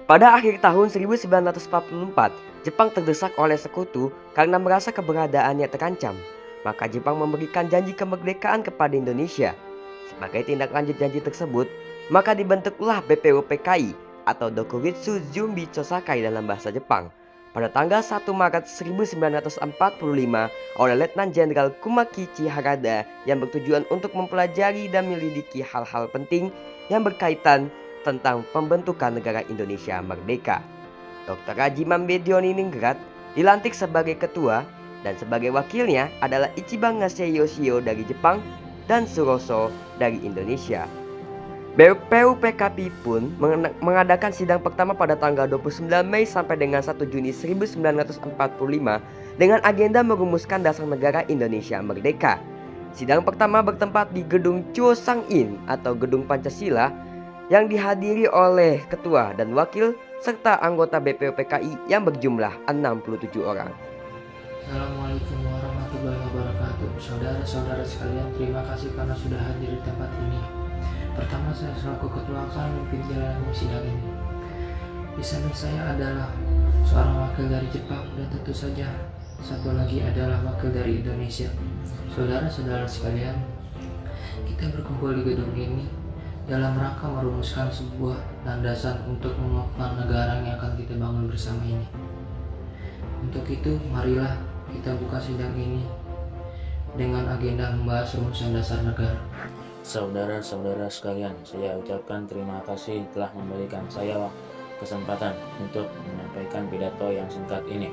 Pada akhir tahun 1944, Jepang terdesak oleh sekutu karena merasa keberadaannya terancam. Maka Jepang memberikan janji kemerdekaan kepada Indonesia. Sebagai tindak lanjut janji tersebut, maka dibentuklah BPUPKI atau Dokujitsu Jumbi Chosakai dalam bahasa Jepang pada tanggal 1 Maret 1945 oleh Letnan Jenderal Kumakichi Harada yang bertujuan untuk mempelajari dan menyelidiki hal-hal penting yang berkaitan tentang pembentukan negara Indonesia merdeka. Dr. Haji Mambedioningrat dilantik sebagai ketua dan sebagai wakilnya adalah Ichiban Ngase Yoshio dari Jepang dan Suroso dari Indonesia. BPUPKI pun mengadakan sidang pertama pada tanggal 29 Mei sampai dengan 1 Juni 1945 dengan agenda merumuskan dasar negara Indonesia merdeka. Sidang pertama bertempat di Gedung Chosang-in atau Gedung Pancasila yang dihadiri oleh ketua dan wakil serta anggota BPUPKI yang berjumlah 67 orang. Assalamualaikum warahmatullahi wabarakatuh. Saudara-saudara sekalian, terima kasih karena sudah hadir di tempat ini. Pertama, saya selaku ketua akan memimpin jalannya sidang ini. Di samping saya adalah seorang wakil dari Jepang dan tentu saja satu lagi adalah wakil dari Indonesia. Saudara-saudara sekalian, kita berkumpul di gedung ini dalam rangka merumuskan sebuah landasan untuk menguatkan negara yang akan kita bangun bersama ini. Untuk itu, marilah kita buka sidang ini dengan agenda membahas rumusan dasar negara. Saudara-saudara sekalian, saya ucapkan terima kasih telah memberikan saya kesempatan untuk menyampaikan pidato yang singkat ini.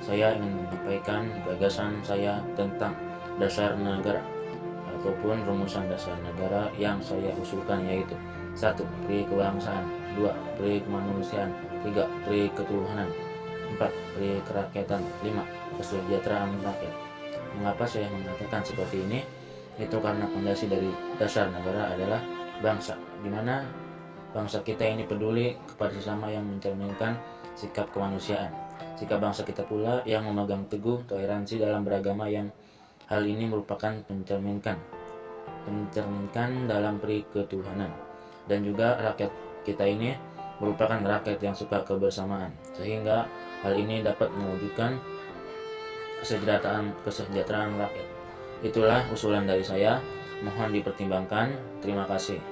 Saya ingin menyampaikan gagasan saya tentang dasar negara ataupun rumusan dasar negara yang saya usulkan, yaitu 1. Pri kebangsaan, 2. Pri kemanusiaan, 3. Pri ketuhanan, 4. Pri kerakyatan, 5. Kesejahteraan rakyat. Mengapa saya mengatakan seperti ini? Itu karena fondasi dari dasar negara adalah bangsa, di mana bangsa kita ini peduli kepada sesama yang mencerminkan sikap kemanusiaan. Sikap bangsa kita pula yang memegang teguh toleransi dalam beragama, yang hal ini merupakan mencerminkan dalam pri ketuhanan. Dan juga rakyat kita ini merupakan rakyat yang suka kebersamaan, sehingga hal ini dapat mewujudkan kesejahteraan rakyat. Itulah usulan dari saya, mohon dipertimbangkan. Terima kasih.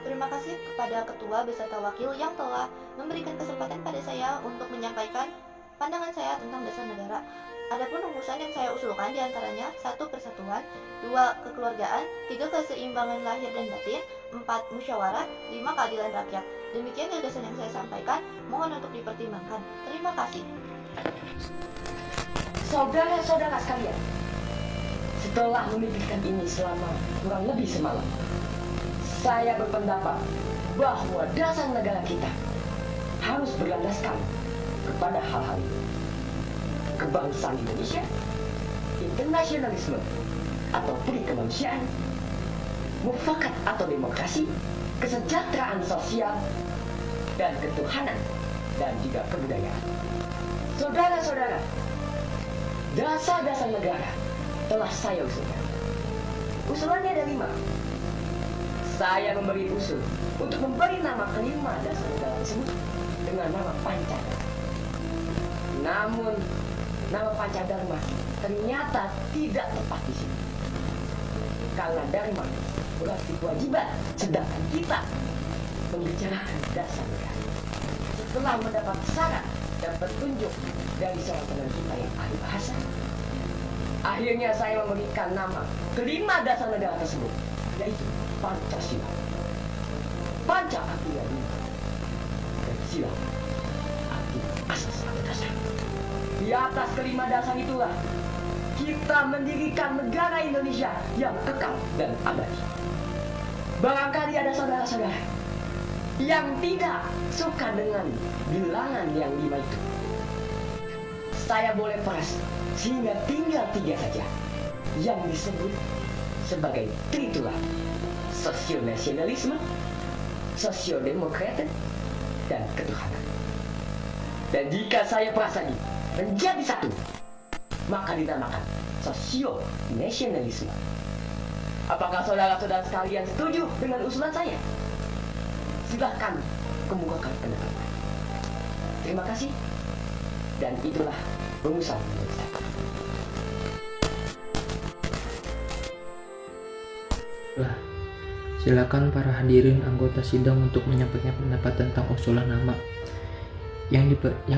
Terima kasih kepada ketua beserta wakil yang telah memberikan kesempatan pada saya untuk menyampaikan pandangan saya tentang dasar negara. Adapun rumusan yang saya usulkan diantaranya 1. Persatuan, 2. Kekeluargaan, 3. Keseimbangan lahir dan batin, 4. Musyawarah, 5. Keadilan rakyat. Demikian gagasan yang saya sampaikan, mohon untuk dipertimbangkan. Terima kasih. Saudara-saudara sekalian, setelah memikirkan ini selama kurang lebih semalam, saya berpendapat bahwa dasar negara kita harus berlandaskan kepada hal-hal ini: kebangsaan Indonesia, internasionalisme atau pri kemanusiaan, mufakat atau demokrasi, kesejahteraan sosial, dan ketuhanan, dan juga kebudayaan. Saudara-saudara, dasar-dasar negara telah saya usulkan. Usulannya ada 5. Saya memberi usul untuk memberi nama kelima dasar negara tersebut dengan nama Pancadharma. Namun, nama Pancadharma ternyata tidak tepat di sini. Karena Dharma berarti kewajiban, sedangkan kita membicarakan dasar negara. Setelah mendapat saran dan petunjuk dari seorang teman kita yang ahli bahasa, akhirnya saya memberikan nama kelima dasar negara tersebut, yaitu Pancasila. Panca artinya lima, dan sila artinya asas atau dasar. Di atas kelima dasar itulah kita mendirikan negara Indonesia yang kekal dan abadi. Barangkali ada saudara-saudara yang tidak suka dengan bilangan yang 5 itu. Saya boleh peras sehingga tinggal 3 saja yang disebut sebagai tritulah: sosionasionalisme, sosiodemokrasi, dan ketuhanan. Dan jika saya peras lagi menjadi 1, maka dinamakan sosionasionalisme. Apakah saudara-saudara sekalian setuju dengan usulan saya? Silahkan kemukakan pendapat. Terima kasih. Dan itulah rumusan menurut saya. Lah, silakan para hadirin anggota sidang untuk menyampaikan pendapat tentang usulan nama yang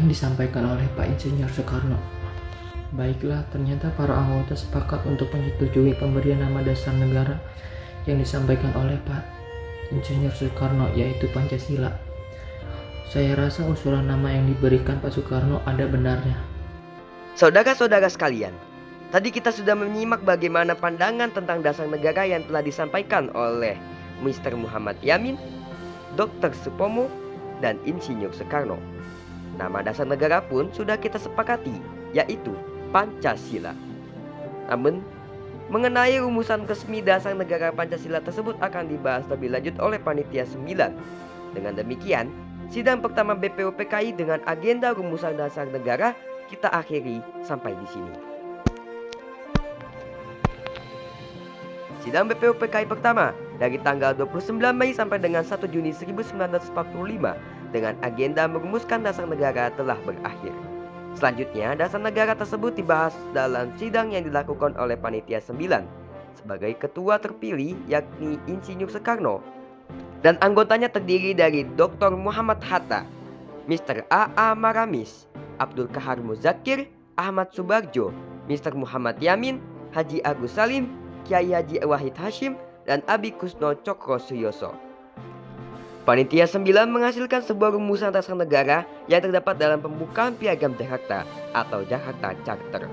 disampaikan oleh Pak Insinyur Soekarno. Baiklah, ternyata para anggota sepakat untuk menyetujui pemberian nama dasar negara yang disampaikan oleh Pak Insinyur Soekarno, yaitu Pancasila. Saya rasa usulan nama yang diberikan Pak Soekarno ada benarnya. Saudara-saudara sekalian, tadi kita sudah menyimak bagaimana pandangan tentang dasar negara yang telah disampaikan oleh Mr. Muhammad Yamin, Dr. Supomo, dan Insinyur Soekarno. Nama dasar negara pun sudah kita sepakati, yaitu Pancasila. Namun, mengenai rumusan resmi dasar negara Pancasila tersebut akan dibahas lebih lanjut oleh Panitia 9. Dengan demikian, sidang pertama BPUPKI dengan agenda rumusan dasar negara kita akhiri sampai di sini. Sidang BPUPKI pertama dari tanggal 29 Mei sampai dengan 1 Juni 1945 dengan agenda merumuskan dasar negara telah berakhir. Selanjutnya, dasar negara tersebut dibahas dalam sidang yang dilakukan oleh Panitia 9 sebagai ketua terpilih yakni Insinyur Soekarno, dan anggotanya terdiri dari Dr. Muhammad Hatta, Mr. A.A. Maramis, Abdul Kahar Muzakir, Ahmad Subarjo, Mr. Muhammad Yamin, Haji Agus Salim, Kiai Haji Wahid Hashim, dan Abi Kusno Cokro Suyoso. Panitia 9 menghasilkan sebuah rumusan dasar negara yang terdapat dalam pembukaan Piagam Jakarta atau Jakarta Charter.